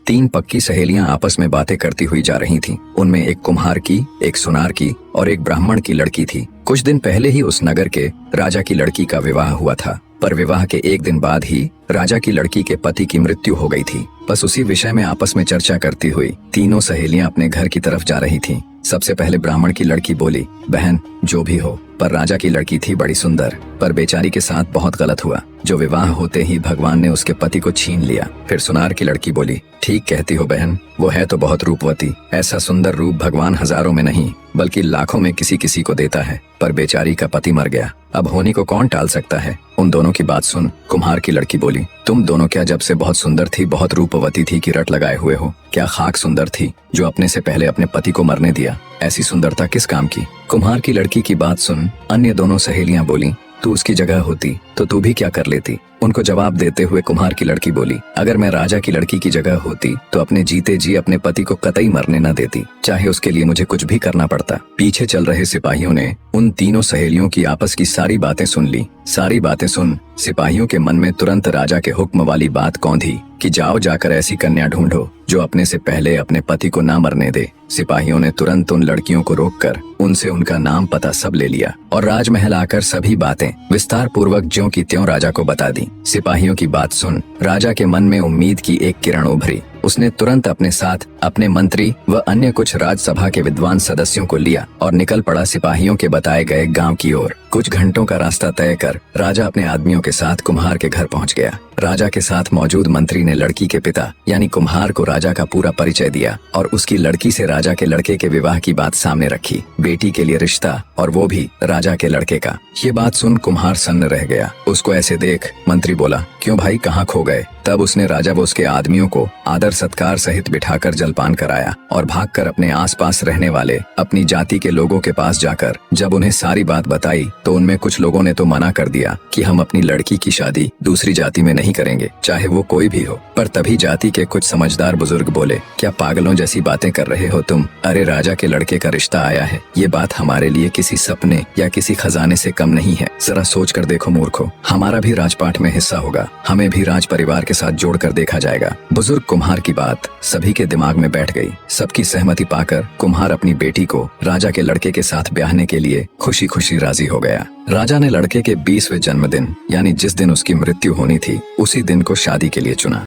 तीन पक्की सहेलियां आपस में बातें करती हुई जा रही थीं। उनमें एक कुम्हार की, एक सुनार की और एक ब्राह्मण की लड़की थी। कुछ दिन पहले ही उस नगर के राजा की लड़की का विवाह हुआ था, पर विवाह के एक दिन बाद ही राजा की लड़की के पति की मृत्यु हो गई थी। बस उसी विषय में आपस में चर्चा करती हुई तीनों सहेलियां अपने घर की तरफ जा रही थीं। सबसे पहले ब्राह्मण की लड़की बोली, बहन जो भी हो, पर राजा की लड़की थी बड़ी सुंदर, पर बेचारी के साथ बहुत गलत हुआ, जो विवाह होते ही भगवान ने उसके पति को छीन लिया। फिर सुनार की लड़की बोली, ठीक कहती हो बहन, वो है तो बहुत रूपवती, ऐसा सुंदर रूप भगवान हजारों में नहीं बल्कि लाखों में किसी किसी को देता है, पर बेचारी का पति मर गया, अब होने को कौन टाल सकता है। उन दोनों की बात सुन कुम्हार की लड़की बोली, तुम दोनों क्या जब से बहुत सुंदर थी, बहुत रूपवती थी कि रट लगाए हुए हो? क्या खाक सुंदर थी जो अपने से पहले अपने पति को मरने दिया? ऐसी सुंदरता किस काम की? कुम्हार की लड़की की बात सुन अन्य दोनों सहेलियां बोली, तू उसकी जगह होती तो तू भी क्या कर लेती? उनको जवाब देते हुए कुम्हार की लड़की बोली, अगर मैं राजा की लड़की की जगह होती तो अपने जीते जी अपने पति को कतई मरने न देती, चाहे उसके लिए मुझे कुछ भी करना पड़ता। पीछे चल रहे सिपाहियों ने उन तीनों सहेलियों की आपस की सारी बातें सुन ली। सारी बातें सुन सिपाहियों के मन में तुरंत राजा के हुक्म वाली बात कौंधी कि जाओ जाकर ऐसी कन्या ढूंढो जो अपने से पहले अपने पति को ना मरने दे। सिपाहियों ने तुरंत उन लड़कियों को रोककर उनसे उनका नाम पता सब ले लिया और राजमहल आकर सभी बातें विस्तार पूर्वक ज्यों की त्यों राजा को बता दी। सिपाहियों की बात सुन राजा के मन में उम्मीद की एक किरण उभरी। उसने तुरंत अपने साथ अपने मंत्री व अन्य कुछ राजसभा के विद्वान सदस्यों को लिया और निकल पड़ा सिपाहियों के बताए गए गांव की ओर। कुछ घंटों का रास्ता तय कर राजा अपने आदमियों के साथ कुम्हार के घर पहुंच गया। राजा के साथ मौजूद मंत्री ने लड़की के पिता यानी कुम्हार को राजा का पूरा परिचय दिया और उसकी लड़की से राजा के लड़के के विवाह की बात सामने रखी। बेटी के लिए रिश्ता और वो भी राजा के लड़के का। ये बात सुन कुम्हार सन्न रह गया। उसको ऐसे देख मंत्री बोला, क्यों भाई कहाँ खो गए? तब उसने राजा व उसके आदमियों को आदर सत्कार सहित बिठाकर जलपान कराया और भागकर अपने आसपास रहने वाले अपनी जाति के लोगों के पास जाकर जब उन्हें सारी बात बताई तो उनमें कुछ लोगों ने तो मना कर दिया कि हम अपनी लड़की की शादी दूसरी जाति में नहीं करेंगे, चाहे वो कोई भी हो। पर तभी जाति के कुछ समझदार बुजुर्ग बोले, क्या पागलों जैसी बातें कर रहे हो तुम? अरे राजा के लड़के का रिश्ता आया है, ये बात हमारे लिए किसी सपने या किसी खजाने से कम नहीं है। जरा सोच कर देखो मूर्खो, हमारा भी राजपाट में हिस्सा होगा, हमें भी राज परिवार के साथ जोड़कर देखा जाएगा। बुजुर्ग कुम्हार की बात सभी के दिमाग में बैठ गई। सबकी सहमति पाकर कुम्हार अपनी बेटी को राजा के लड़के के साथ ब्याहने के लिए खुशी खुशी राजी हो गया। राजा ने लड़के के 20वें जन्मदिन यानी जिस दिन उसकी मृत्यु होनी थी उसी दिन को शादी के लिए चुना।